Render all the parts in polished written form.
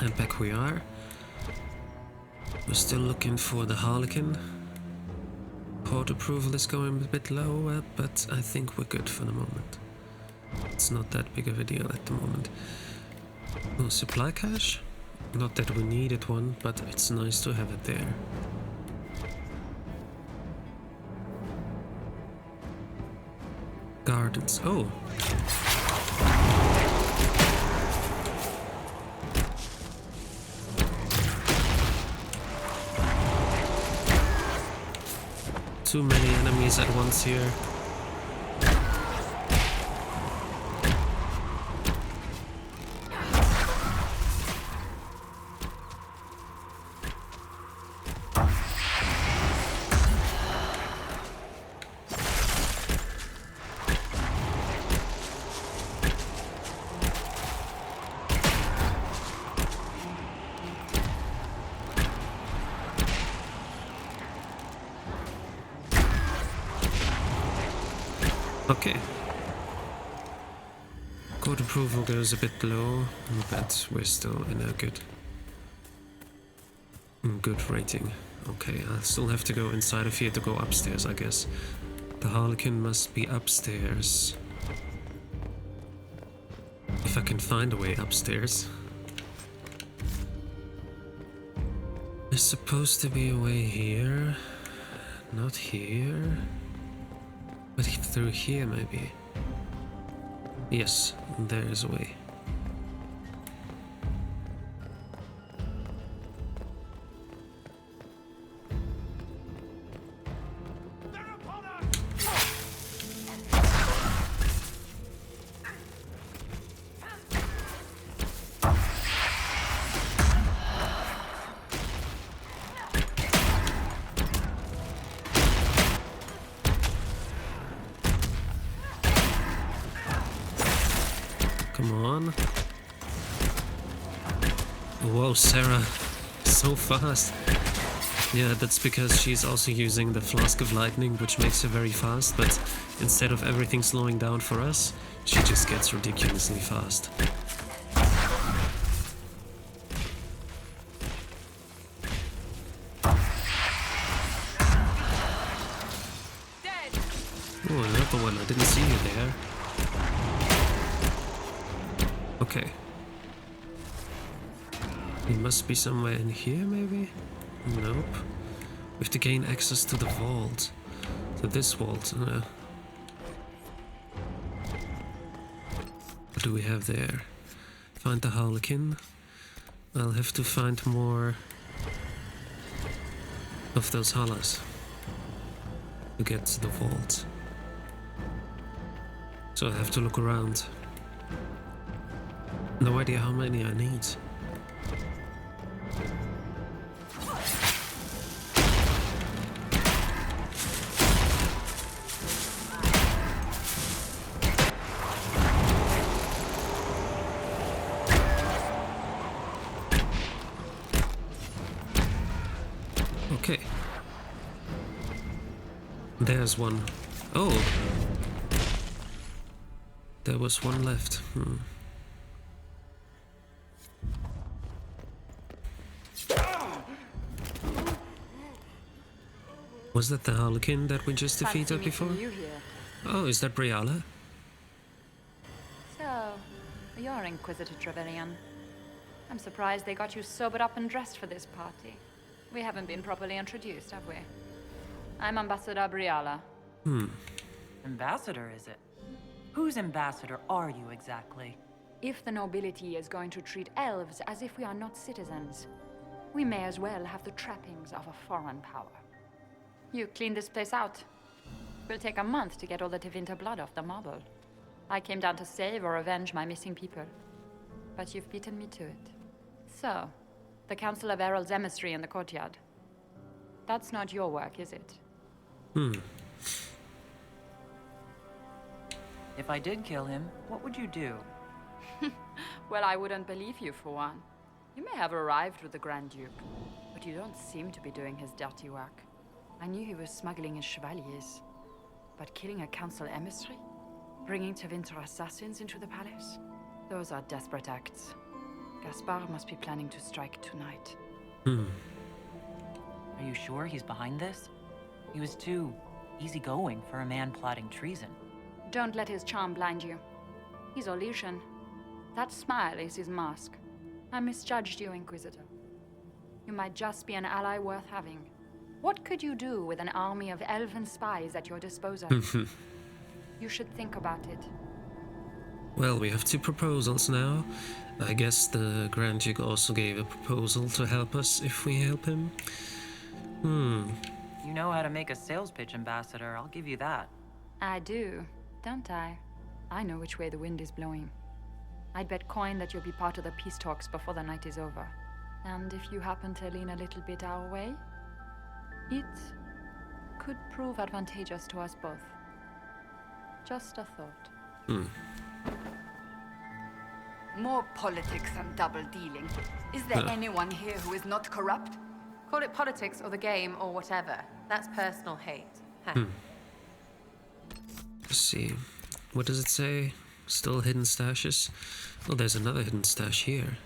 And back we are. We're still looking for the Harlequin. Port approval is going a bit low, but I think we're good for the moment. It's not that big of a deal at the moment. Oh, supply cache? Not that we needed one, but it's nice to have it there. Gardens. Oh! Too many enemies at once here. Okay. Code approval goes a bit low, but we're still in a good rating. Okay, I'll still have to go inside of here to go upstairs, I guess. The Harlequin must be upstairs. If I can find a way upstairs. There's supposed to be a way here. Not here. But through here, maybe. Yes, there is a way. Come on. Whoa, Sarah. So fast. Yeah, that's because she's also using the Flask of Lightning, which makes her very fast, but instead of everything slowing down for us, she just gets ridiculously fast. Oh, another one. I didn't see you there. Okay. He must be somewhere in here, maybe? Nope. We have to gain access to the vault. To this vault. What do we have there? Find the Harlequin. I'll have to find more of those hollows to get to the vault. So I have to look around. No idea how many I need. Okay. There's one. Oh! There was one left. Was that the Harlequin that we just defeated before? Oh, is that Briala? So, you're Inquisitor Trevelyan. I'm surprised they got you sobered up and dressed for this party. We haven't been properly introduced, have we? I'm Ambassador Briala. Ambassador, is it? Whose ambassador are you exactly? If the nobility is going to treat elves as if we are not citizens, we may as well have the trappings of a foreign power. You clean this place out. Will take a month to get all the Tevinter blood off the marble. I came down to save or avenge my missing people. But you've beaten me to it. So, the Council of Herald's emissary in the courtyard. That's not your work, is it? If I did kill him, what would you do? Well, I wouldn't believe you for one. You may have arrived with the Grand Duke, but you don't seem to be doing his dirty work. I knew he was smuggling his chevaliers, but killing a council emissary? Bringing Tevinter assassins into the palace? Those are desperate acts. Gaspard must be planning to strike tonight. Are you sure he's behind this? He was too easygoing for a man plotting treason. Don't let his charm blind you. He's Orlesian. That smile is his mask. I misjudged you, Inquisitor. You might just be an ally worth having. What could you do with an army of elven spies at your disposal? You should think about it. Well, we have 2 proposals now. I guess the Grand Duke also gave a proposal to help us if we help him. You know how to make a sales pitch, Ambassador. I'll give you that. I do, don't I? I know which way the wind is blowing. I'd bet coin that you'll be part of the peace talks before the night is over. And if you happen to lean a little bit our way, it could prove advantageous to us both. Just a thought. More politics and double dealing. Is there anyone here who is not corrupt? Call it politics or the game or whatever. That's personal hate. Huh. Let's see. What does it say? Still hidden stashes? Oh, there's another hidden stash here.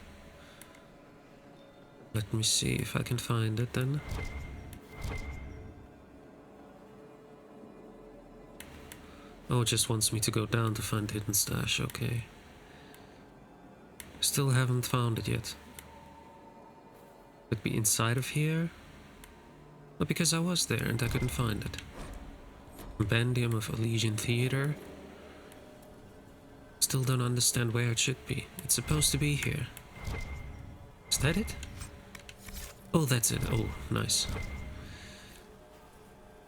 Let me see if I can find it then. Oh, it just wants me to go down to find the hidden stash, okay. Still haven't found it yet. Could be inside of here? Well, because I was there and I couldn't find it. Compendium of Elysian Theater. Still don't understand where it should be. It's supposed to be here. Is that it? Oh, that's it. Oh, nice.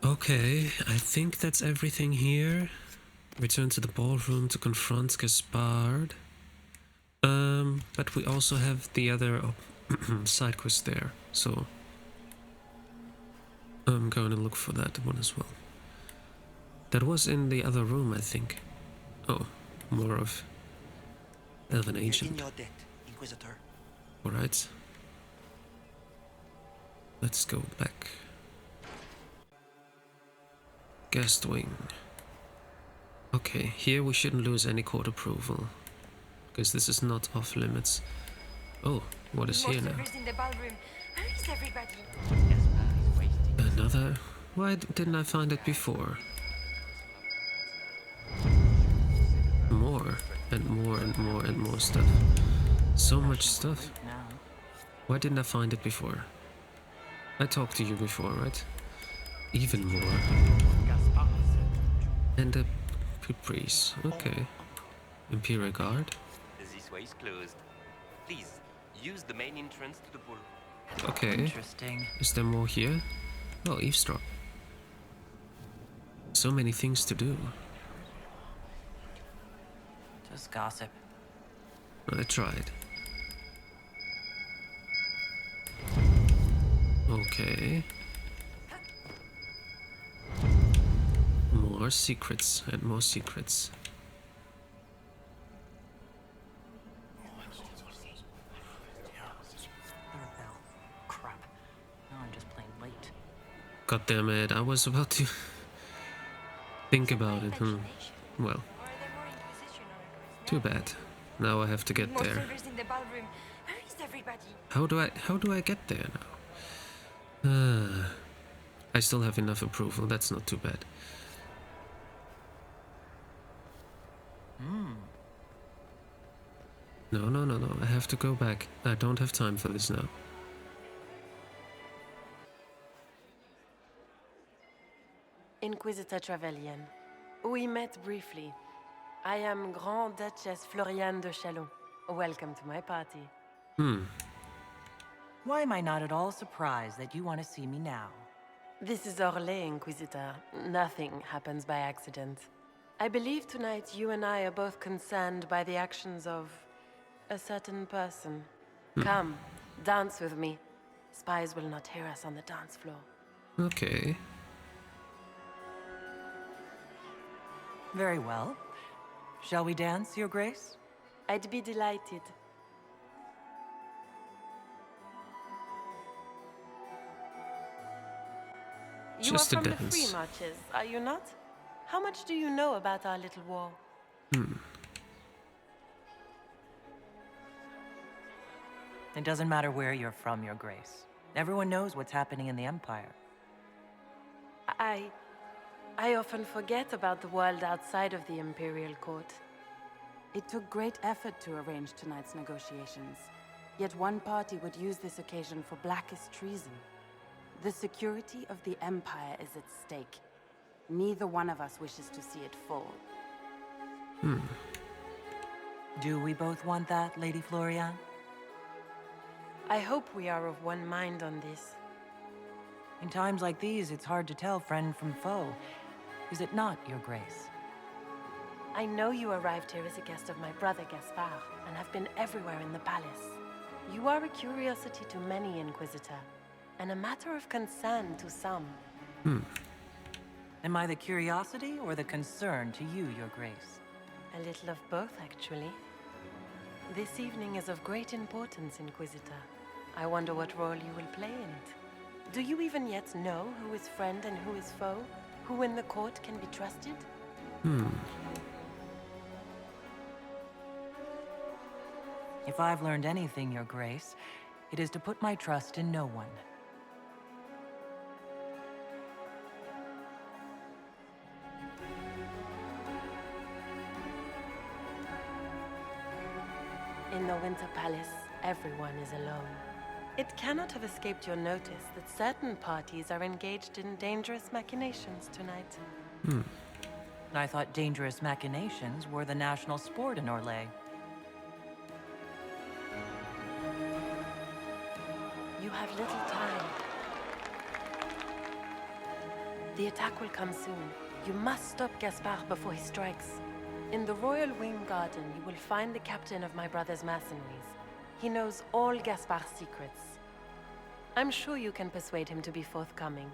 Okay, I think that's everything here. Return to the ballroom to confront Gaspard. But we also have the other side quest there, so I'm going to look for that one as well. That was in the other room, I think. Oh, more of Elven Ancient. In your debt, Inquisitor. Alright. Let's go back. Guest wing. Okay, here we shouldn't lose any court approval, because this is not off limits. Oh, what is here now? In the ballroom. Where is everybody? Another? Why didn't I find it before? More and more and more and more stuff. So much stuff. Why didn't I find it before? I talked to you before, right? Even more. And a caprice. Okay. Imperial Guard. This way is closed. Please, use the main entrance to the bull. Okay. Interesting. Is there more here? Oh, eavesdrop. So many things to do. Just gossip. I tried. Okay. More secrets and more secrets. Third bell. Crap. Now I'm just plain late. God damn it, I was about to think about it. Well, too bad. Now I have to get there. In the ballroom. Where is everybody? How do I get there now? I still have enough approval, that's not too bad. No, I have to go back. I don't have time for this now. Inquisitor Trevelyan. We met briefly. I am Grand Duchess Florianne de Chalon. Welcome to my party. Why am I not at all surprised that you want to see me now? This is Orlais, Inquisitor. Nothing happens by accident. I believe tonight you and I are both concerned by the actions of a certain person. Come, dance with me. Spies will not hear us on the dance floor. Okay. Very well. Shall we dance, Your Grace? I'd be delighted. You Just are a from the dance. Free Marches, are you not? How much do you know about our little war? It doesn't matter where you're from, Your Grace. Everyone knows what's happening in the Empire. I often forget about the world outside of the Imperial Court. It took great effort to arrange tonight's negotiations. Yet one party would use this occasion for blackest treason. The security of the Empire is at stake. Neither one of us wishes to see it fall. Do we both want that, Lady Florianne? I hope we are of one mind on this. In times like these, it's hard to tell friend from foe. Is it not, Your Grace? I know you arrived here as a guest of my brother Gaspard, and have been everywhere in the palace. You are a curiosity to many, Inquisitor, and a matter of concern to some. Am I the curiosity or the concern to you, Your Grace? A little of both, actually. This evening is of great importance, Inquisitor. I wonder what role you will play in it. Do you even yet know who is friend and who is foe? Who in the court can be trusted? If I've learned anything, Your Grace, it is to put my trust in no one. In the Winter Palace, everyone is alone. It cannot have escaped your notice that certain parties are engaged in dangerous machinations tonight. I thought dangerous machinations were the national sport in Orlais. You have little time. The attack will come soon. You must stop Gaspard before he strikes. In the Royal Wing Garden, you will find the captain of my brother's mercenaries. He knows all Gaspard's secrets. I'm sure you can persuade him to be forthcoming.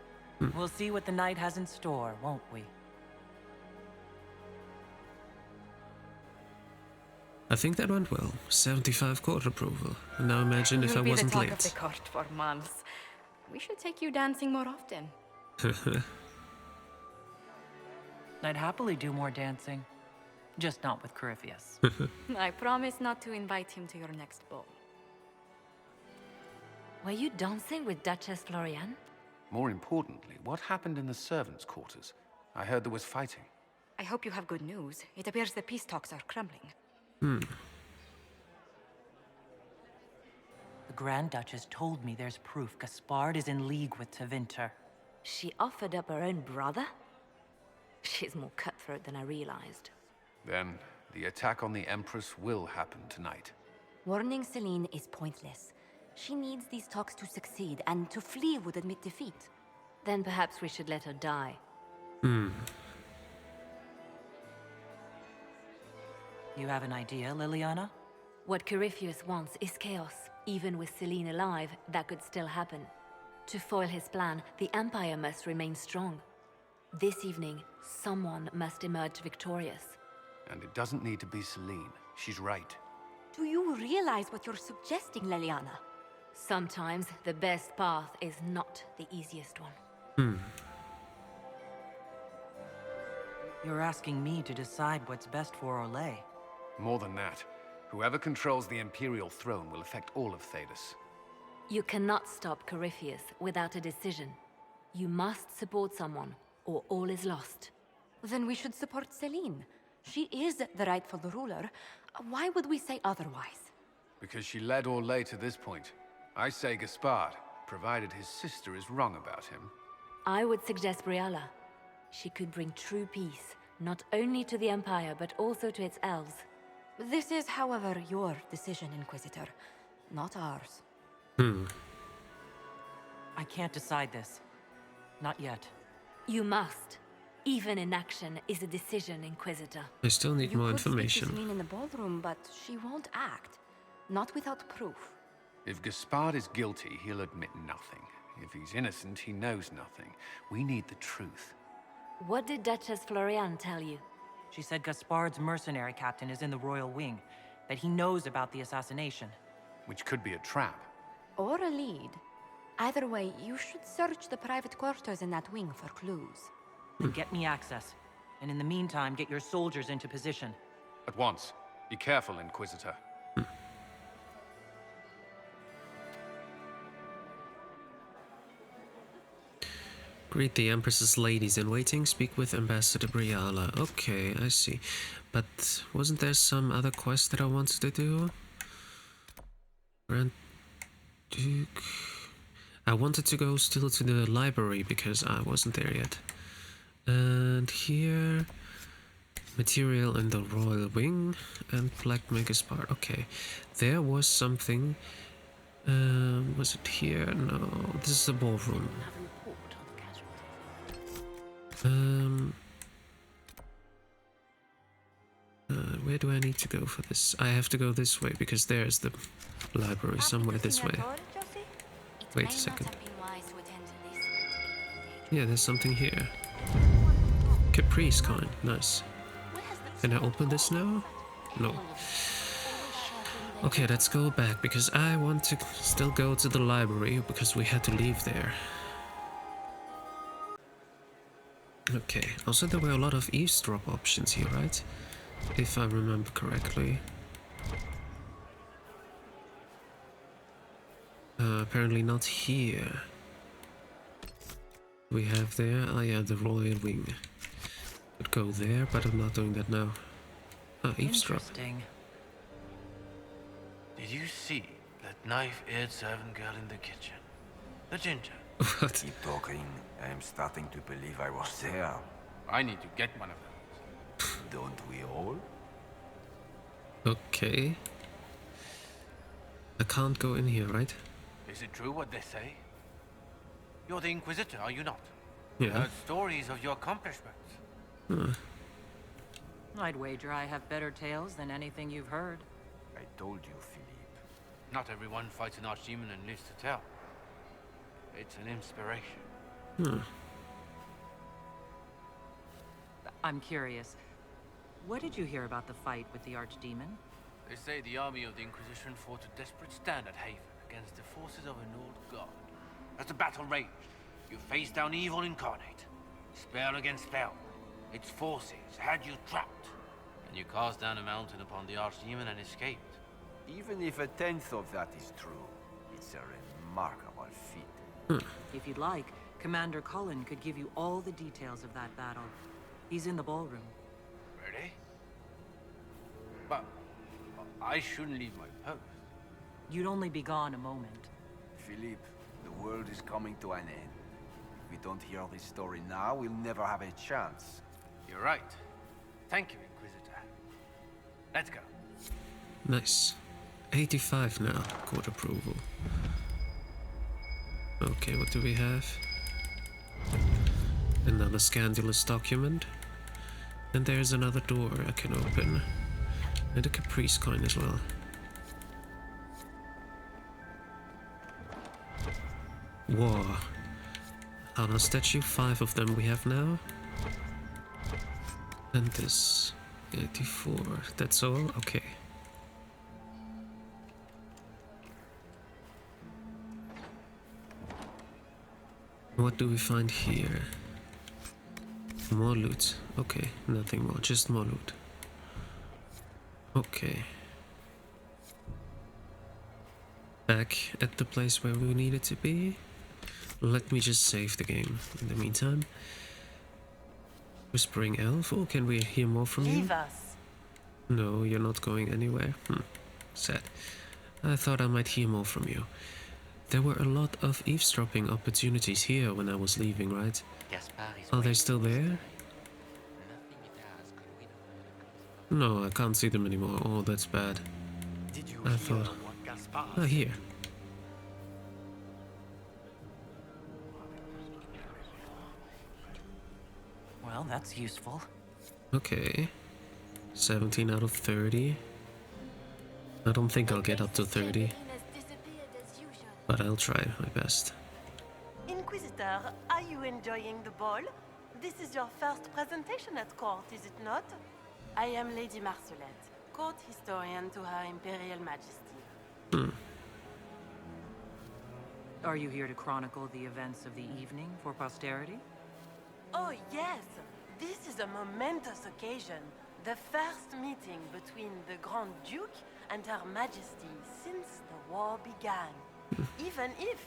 We'll see what the night has in store, won't we? I think that went well. 75 court approval. And now imagine if I wasn't You'll be late. the talk of the court for months. We should take you dancing more often. I'd happily do more dancing. Just not with Corypheus. I promise not to invite him to your next ball. Were you dancing with Duchess Florianne? More importantly, what happened in the servants' quarters? I heard there was fighting. I hope you have good news. It appears the peace talks are crumbling. The Grand Duchess told me there's proof Gaspard is in league with Tevinter. She offered up her own brother? She's more cutthroat than I realized. Then, the attack on the Empress will happen tonight. Warning Celine is pointless. She needs these talks to succeed, and to flee would admit defeat. Then perhaps we should let her die. You have an idea, Liliana? What Corypheus wants is chaos. Even with Celine alive, that could still happen. To foil his plan, the Empire must remain strong. This evening, someone must emerge victorious. And it doesn't need to be Celine. She's right. Do you realize what you're suggesting, Liliana? Sometimes the best path is not the easiest one. You're asking me to decide what's best for Orlais. More than that, whoever controls the Imperial throne will affect all of Thedas. You cannot stop Corypheus without a decision. You must support someone, or all is lost. Then we should support Celine. She is the rightful ruler. Why would we say otherwise? Because she led Orlais to this point. I say Gaspard, provided his sister is wrong about him. I would suggest Brialla. She could bring true peace, not only to the Empire, but also to its elves. This is, however, your decision, Inquisitor, not ours. I can't decide this. Not yet. You must. Even inaction is a decision, Inquisitor. I still need more information. You could speak to Celine in the ballroom, but she won't act. Not without proof. If Gaspard is guilty, he'll admit nothing. If he's innocent, he knows nothing. We need the truth. What did Duchess Florianne tell you? She said Gaspard's mercenary captain is in the Royal Wing, that he knows about the assassination. Which could be a trap. Or a lead. Either way, you should search the private quarters in that wing for clues. Then get me access. And in the meantime, get your soldiers into position. At once. Be careful, Inquisitor. Greet the Empress's ladies in waiting. Speak with Ambassador Briala. Okay, I see. But wasn't there some other quest that I wanted to do? Grand Duke... I wanted to go still to the library because I wasn't there yet. And here... Material in the Royal Wing and Black Megaspar. Okay, there was something. Was it here? No, this is the ballroom. Where do I need to go for this? I have to go this way because there's the library somewhere this way. Wait a second. Yeah, there's something here. Caprice coin, nice. Can I open this now? No. Okay, let's go back because I want to still go to the library because we had to leave there. Okay, also there were a lot of eavesdrop options here, right? If I remember correctly. Apparently not here. We have there, oh yeah, the Royal Wing. Could go there, but I'm not doing that now. Ah, eavesdrop. Interesting. Did you see that knife-eared servant girl in the kitchen? The ginger. What? Keep talking. I am starting to believe I was there. I need to get one of those. Don't we all? Okay. I can't go in here, right? Is it true what they say? You're the Inquisitor, are you not? Yeah. Heard stories of your accomplishments. I'd wager I have better tales than anything you've heard. I told you, Philippe. Not everyone fights an archdemon and lives to tell. It's an inspiration. I'm curious. What did you hear about the fight with the Archdemon? They say the army of the Inquisition fought a desperate stand at Haven against the forces of an old god. As the battle raged, you faced down evil incarnate. Spell against spell. Its forces had you trapped. And you cast down a mountain upon the Archdemon and escaped. Even if a tenth of that is true, it's a remarkable feat. If you'd like, Commander Cullen could give you all the details of that battle. He's in the ballroom. Really? But I shouldn't leave my post. You'd only be gone a moment. Philippe, the world is coming to an end. If we don't hear this story now, we'll never have a chance. You're right. Thank you, Inquisitor. Let's go. Nice. 85 now. Court approval. Okay, what do we have? Another scandalous document. And there's another door I can open. And a Caprice coin as well. Whoa. Honor statue, 5 of them we have now. And this. 84. That's all? Okay. What do we find here? More loot. Okay, nothing more, just more loot. Okay. Back at the place where we needed to be. Let me just save the game in the meantime. Whispering Elf? Oh, can we hear more from you? Leave us. No, you're not going anywhere. Sad. I thought I might hear more from you. There were a lot of eavesdropping opportunities here when I was leaving, right? Are they still there? No, I can't see them anymore. Oh, that's bad. I thought... Ah, here. Well, that's useful. Okay. 17 out of 30. I don't think I'll get up to 30. But I'll try my best. Inquisitor, are you enjoying the ball? This is your first presentation at court, is it not? I am Lady Marcelette, court historian to Her Imperial Majesty. Are you here to chronicle the events of the evening for posterity? Oh yes, this is a momentous occasion. The first meeting between the Grand Duke and Her Majesty since the war began. Even if,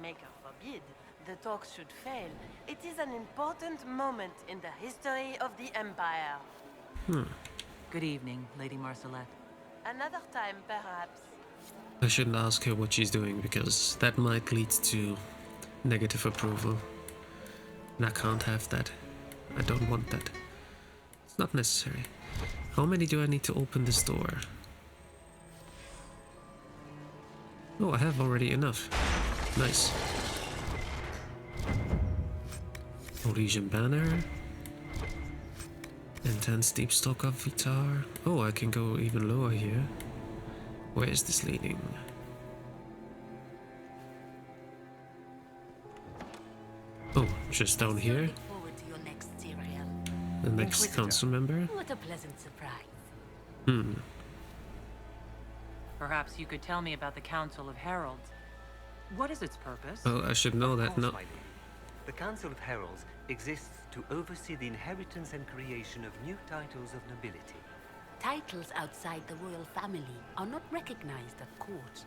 maker forbid, the talks should fail, it is an important moment in the history of the Empire. Good evening, Lady Marcelette. Another time, perhaps. I shouldn't ask her what she's doing because that might lead to negative approval. And I can't have that. I don't want that. It's not necessary. How many do I need to open this door? Oh, I have already enough. Nice. Norwegian banner. Intense deep stock of Vitar. Oh, I can go even lower here. Where is this leading? Oh, just down here? Forward to your next serial. The next council member? What a pleasant surprise. Perhaps you could tell me about the Council of Heralds. What is its purpose? Oh, I should know that. No. My lady. The Council of Heralds exists to oversee the inheritance and creation of new titles of nobility. Titles outside the royal family are not recognized at court,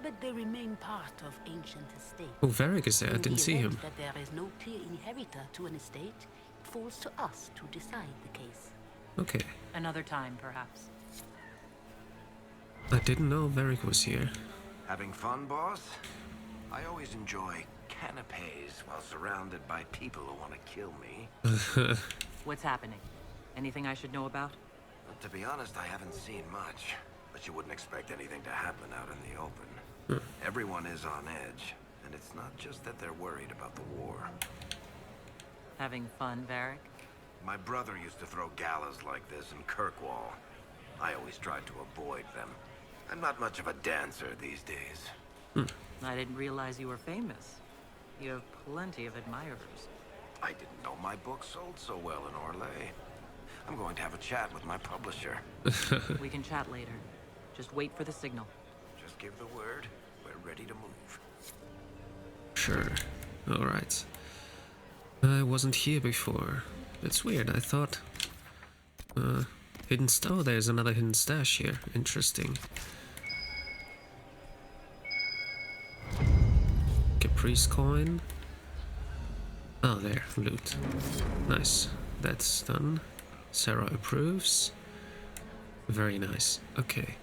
but they remain part of ancient estates. Oh, Varric is there. I didn't see him. That there is no clear inheritor to an estate, it falls to us to decide the case. Okay. Another time, perhaps. I didn't know Varric was here. Having fun, boss? I always enjoy canapes while surrounded by people who want to kill me. What's happening? Anything I should know about? But to be honest, I haven't seen much. But you wouldn't expect anything to happen out in the open. Everyone is on edge, and it's not just that they're worried about the war. Having fun, Varric? My brother used to throw galas like this in Kirkwall. I always tried to avoid them. I'm not much of a dancer these days. I didn't realize you were famous. You have plenty of admirers. I didn't know my book sold so well in Orlais. I'm going to have a chat with my publisher. We can chat later. Just wait for the signal. Just give the word. We're ready to move. Sure. Alright. I wasn't here before. It's weird. I thought... hidden... Oh, there's another hidden stash here. Interesting. Caprice coin. Oh, there. Loot. Nice. That's done. Sarah approves. Very nice. Okay.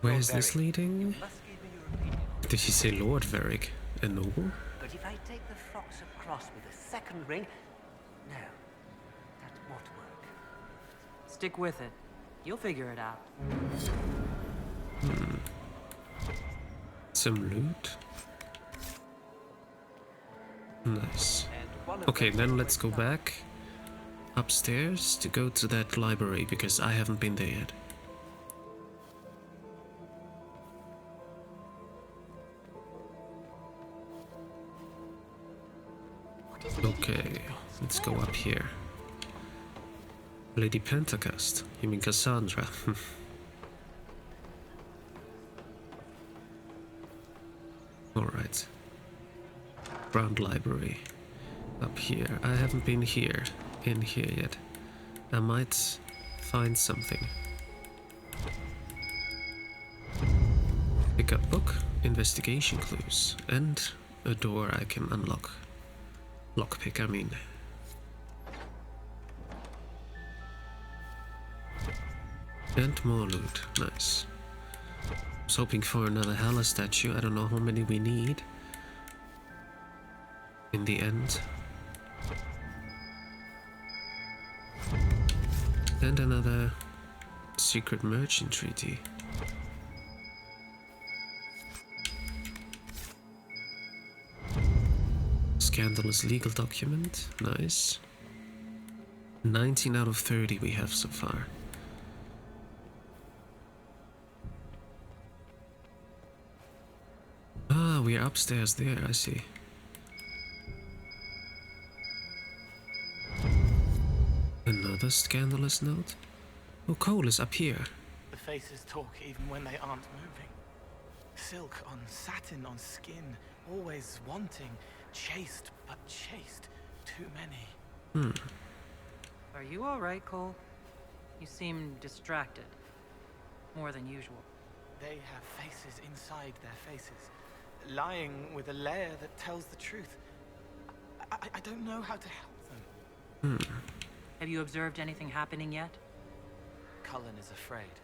Where's this leading? Did he say Lord Varric? A noble? But if I take the fox across with a second ring... No. That won't work. Stick with it. You'll figure it out. Some loot. Nice. Okay, then let's go back upstairs to go to that library because I haven't been there yet. Okay, let's go up here. Lady Pentacast. You mean Cassandra? Alright. Ground library. Up here. I haven't been here. In here yet. I might find something. Pick up book. Investigation clues. And a door I can unlock. Lockpick, I mean. And more loot. Nice. I was hoping for another Hela statue. I don't know how many we need. In the end. And another secret merchant treaty. Scandalous legal document. Nice. 19 out of 30 we have so far. Ah, we're upstairs there, I see. Another scandalous note? Oh, Cole is up here. The faces talk even when they aren't moving. Silk on satin on skin, always wanting. Chaste, but chaste. Too many. Are you alright, Cole? You seem distracted. More than usual. They have faces inside their faces. lying with a lair that tells the truth. I don't know how to help them. Have you observed anything happening yet? Cullen is afraid.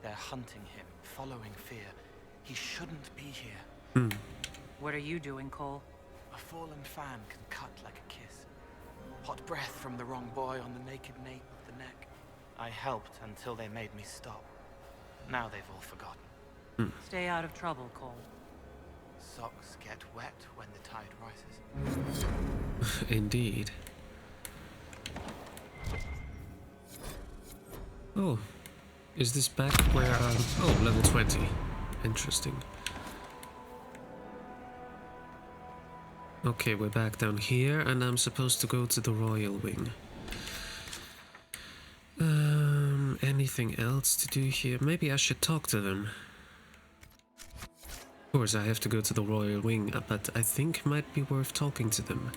They're hunting him, following fear. He shouldn't be here. What are you doing, Cole? A fallen fan can cut like a kiss. Hot breath from the wrong boy on the naked nape of the neck. I helped until they made me stop. Now they've all forgotten. Stay out of trouble, Cole. Socks get wet when the tide rises. Indeed. Oh, is this back where oh, level 20. Interesting. Okay, we're back down here, and I'm supposed to go to the Royal Wing. Anything else to do here? Maybe I should talk to them. Of course, I have to go to the Royal Wing, but I think it might be worth talking to them.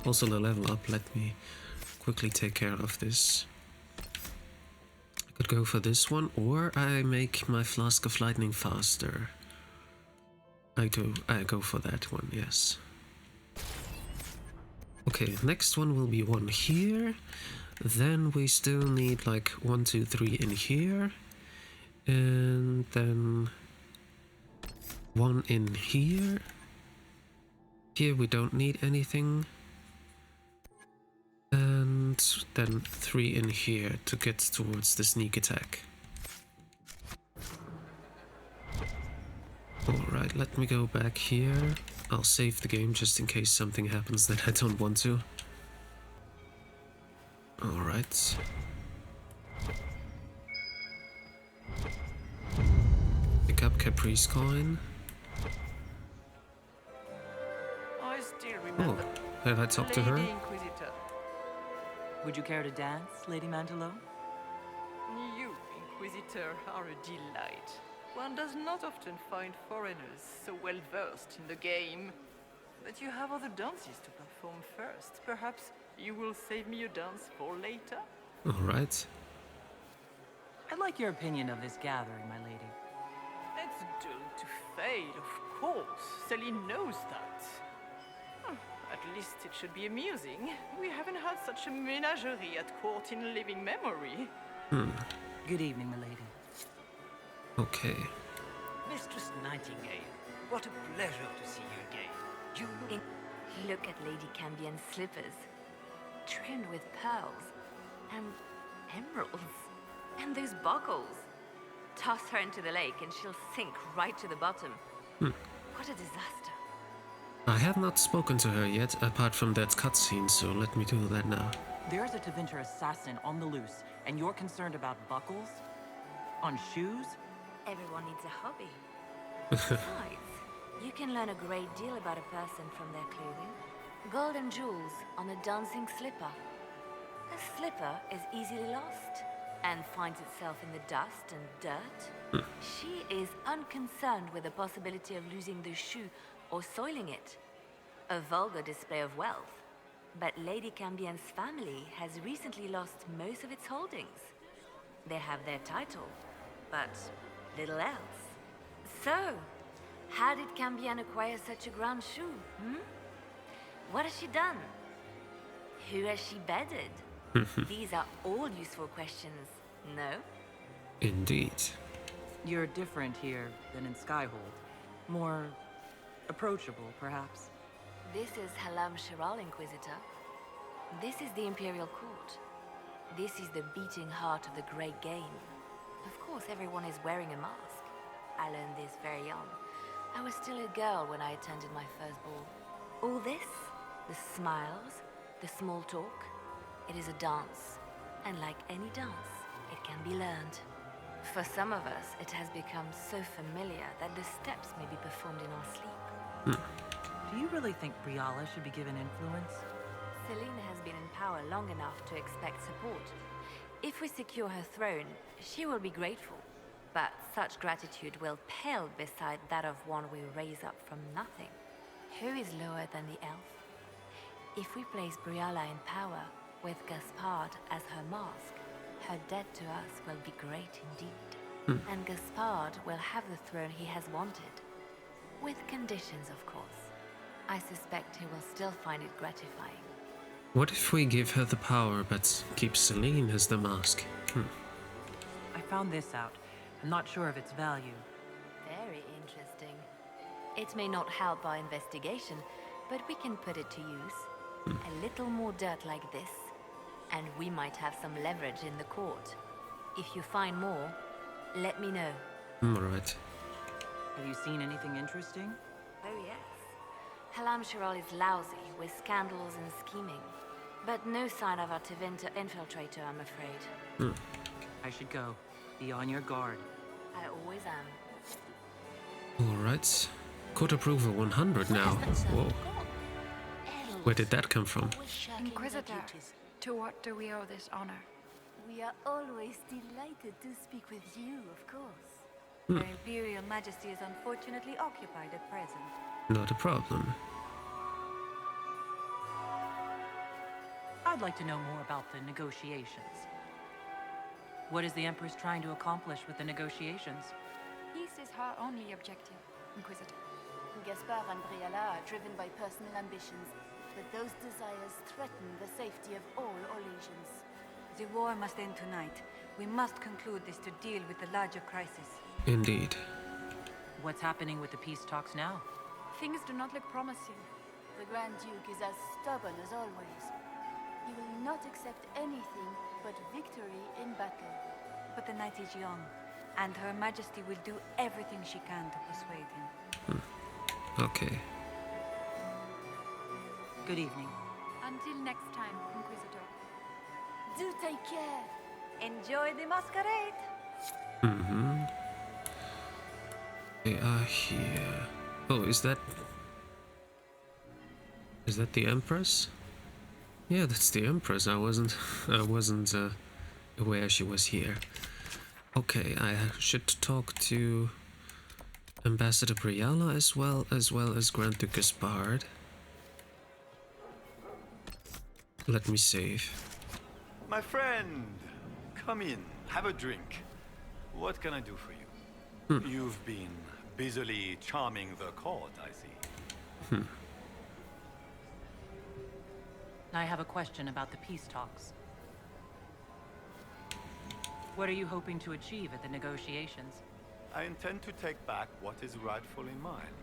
Also, the level up, let me quickly take care of this. I could go for this one, or I make my Flask of Lightning faster. I go for that one, yes. Okay, next one will be one here. Then we still need like 1, 2, 3 in here. And then one in here. Here we don't need anything. And then 3 in here to get towards the sneak attack. Alright, let me go back here. I'll save the game just in case something happens that I don't want to. Alright. Pick up Caprice coin. I still remember. Oh, have I talked to her? Inquisitor. Would you care to dance, Lady Mantelo? You, Inquisitor, are a delight. One does not often find foreigners so well versed in the game. But you have other dances to perform first. Perhaps you will save me a dance for later? Alright. I'd like your opinion of this gathering, my lady. It's doomed to fade, of course. Celine knows that. At least it should be amusing. We haven't had such a menagerie at court in living memory. Good evening, my lady. Okay. Mistress Nightingale, what a pleasure to see you again. You look at Lady Cambien's slippers, trimmed with pearls and emeralds, and those buckles. Toss her into the lake and she'll sink right to the bottom. What a disaster. I have not spoken to her yet, apart from that cutscene, so let me do that now. There's a Tevinter assassin on the loose, and you're concerned about buckles? On shoes? Everyone needs a hobby. Besides, you can learn a great deal about a person from their clothing. Gold and jewels on a dancing slipper. A slipper is easily lost and finds itself in the dust and dirt. She is unconcerned with the possibility of losing the shoe or soiling it. A vulgar display of wealth. But Lady Cambien's family has recently lost most of its holdings. They have their title, but little else. So, how did Cambien acquire such a grand shoe? What has she done? Who has she bedded? These are all useful questions, no? Indeed. You're different here than in Skyhold. More approachable, perhaps. This is Halam Shiral, Inquisitor. This is the Imperial Court. This is the beating heart of the Great Game. Of course, everyone is wearing a mask. I learned this very young. I was still a girl when I attended my first ball. All this, the smiles, the small talk, it is a dance. And like any dance, it can be learned. For some of us, it has become so familiar that the steps may be performed in our sleep. Do you really think Briala should be given influence? Selena has been in power long enough to expect support. If we secure her throne, she will be grateful. But such gratitude will pale beside that of one we raise up from nothing. Who is lower than the elf? If we place Briala in power, with Gaspard as her mask, her debt to us will be great indeed. And Gaspard will have the throne he has wanted. With conditions, of course. I suspect he will still find it gratifying. What if we give her the power but keep Celine as the mask? I found this out. I'm not sure of its value. Very interesting. It may not help our investigation, but we can put it to use. A little more dirt like this, and we might have some leverage in the court. If you find more, let me know. Alright. Have you seen anything interesting? Oh yes. Halam Shiral is lousy with scandals and scheming. But no sign of our Tevinter infiltrator, I'm afraid. I should go. Be on your guard. I always am. Alright. Court approval 100 now. Whoa. Where did that come from? Inquisitor, to what do we owe this honor? We are always delighted to speak with you, of course. Hmm. Her Imperial Majesty is unfortunately occupied at present. Not a problem. I'd like to know more about the negotiations. What is the Empress trying to accomplish with the negotiations? Peace is her only objective, Inquisitor. Gaspard and Briala are driven by personal ambitions, but those desires threaten the safety of all Orlesians. The war must end tonight. We must conclude this to deal with the larger crisis. Indeed. What's happening with the peace talks now? Things do not look promising. The Grand Duke is as stubborn as always. He will not accept anything but victory in battle. But the night is young, and Her Majesty will do everything she can to persuade him. Okay. Good evening. Until next time, Inquisitor. Do take care. Enjoy the masquerade. They are here. Oh, is that the Empress? Yeah, that's the Empress. I wasn't aware she was here. Okay, I should talk to Ambassador Briala as well as Grand Duke Gaspard. Let me save. My friend, come in, have a drink. What can I do for you? You've been busily charming the court, I see. I have a question about the peace talks. What are you hoping to achieve at the negotiations? I intend to take back what is rightfully mine.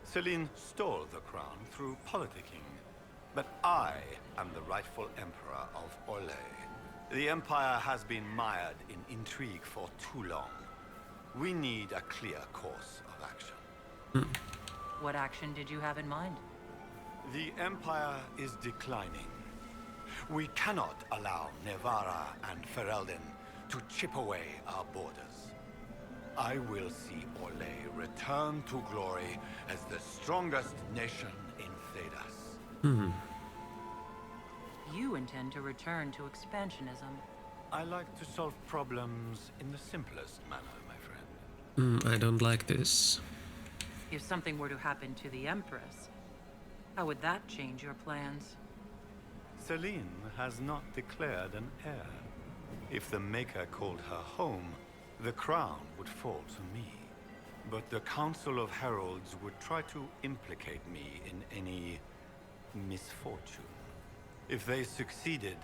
Celine stole the crown through politicking, but I am the rightful emperor of Orlais. The Empire has been mired in intrigue for too long. We need a clear course of action. What action did you have in mind? The Empire is declining. We cannot allow Nevarra and Ferelden to chip away our borders. I will see Orlais return to glory as the strongest nation in Thedas. You intend to return to expansionism. I like to solve problems in the simplest manner, my friend. I don't like this. If something were to happen to the Empress, how would that change your plans? Celine has not declared an heir. If the Maker called her home, the crown would fall to me. But the Council of Heralds would try to implicate me in any misfortune. If they succeeded,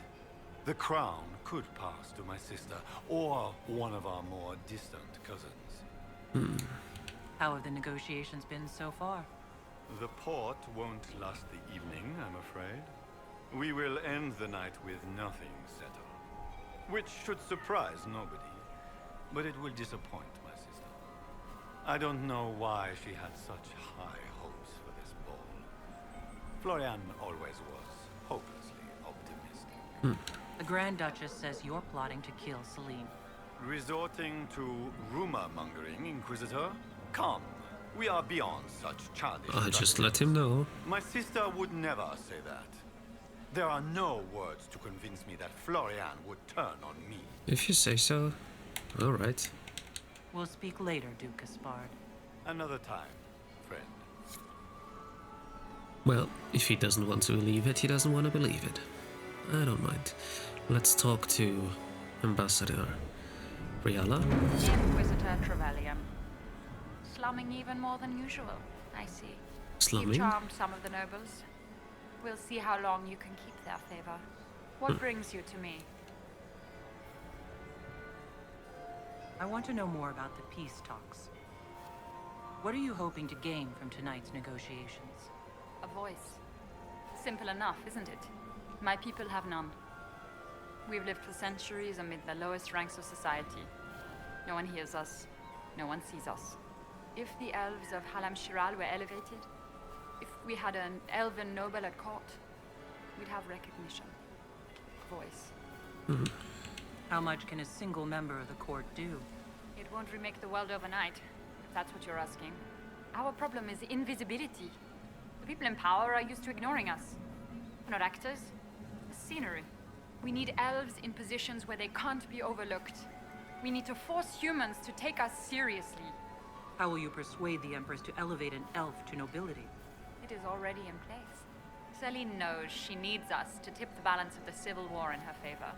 the crown could pass to my sister, or one of our more distant cousins. How have the negotiations been so far? The port won't last the evening, I'm afraid. We will end the night with nothing settled. Which should surprise nobody, but it will disappoint my sister. I don't know why she had such high hopes for this ball. Florianne always was hopelessly optimistic. The Grand Duchess says you're plotting to kill Celine. Resorting to rumor-mongering, Inquisitor? Come, we are beyond such childish I just practices. let him know. My sister would never say that. There are no words to convince me that Florianne would turn on me. If you say so. Alright. We'll speak later, Duke Gaspard. Another time, friend. Well, if he doesn't want to believe it, he doesn't want to believe it. I don't mind. Let's talk to Ambassador Briala. Inquisitor Trevelyan. slumming even more than usual. I see. Slumming? You've charmed some of the nobles. We'll see how long you can keep their favor. What brings you to me? I want to know more about the peace talks. What are you hoping to gain from tonight's negotiations? A voice. Simple enough, isn't it? My people have none. We've lived for centuries amid the lowest ranks of society. No one hears us. No one sees us. If the elves of Halam Shiral were elevated, if we had an elven noble at court, we'd have recognition. Voice. How much can a single member of the court do? It won't remake the world overnight, if that's what you're asking. Our problem is invisibility. The people in power are used to ignoring us. We're not actors. Scenery. We need elves in positions where they can't be overlooked. We need to force humans to take us seriously. How will you persuade the Empress to elevate an elf to nobility? It is already in place. Celine knows she needs us to tip the balance of the civil war in her favor.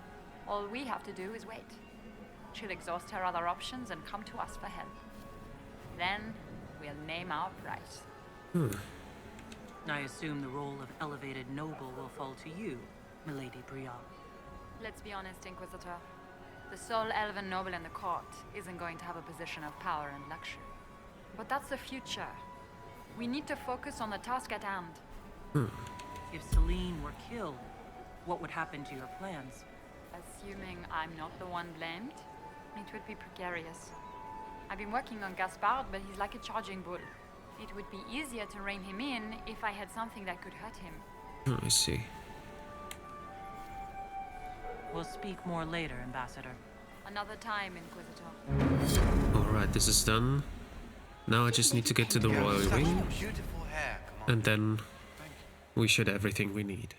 All we have to do is wait. She'll exhaust her other options and come to us for help. Then, we'll name our price. I assume the role of elevated noble will fall to you, Milady Briand. Let's be honest, Inquisitor. The sole elven noble in the court isn't going to have a position of power and luxury. But that's the future. We need to focus on the task at hand. If Celine were killed, what would happen to your plans? Assuming I'm not the one blamed, it would be precarious. I've been working on Gaspard, but he's like a charging bull. It would be easier to rein him in if I had something that could hurt him. I see. We'll speak more later, Ambassador. Another time, Inquisitor. Alright, this is done. Now I just need to get to the royal wing. And then we should have everything we need.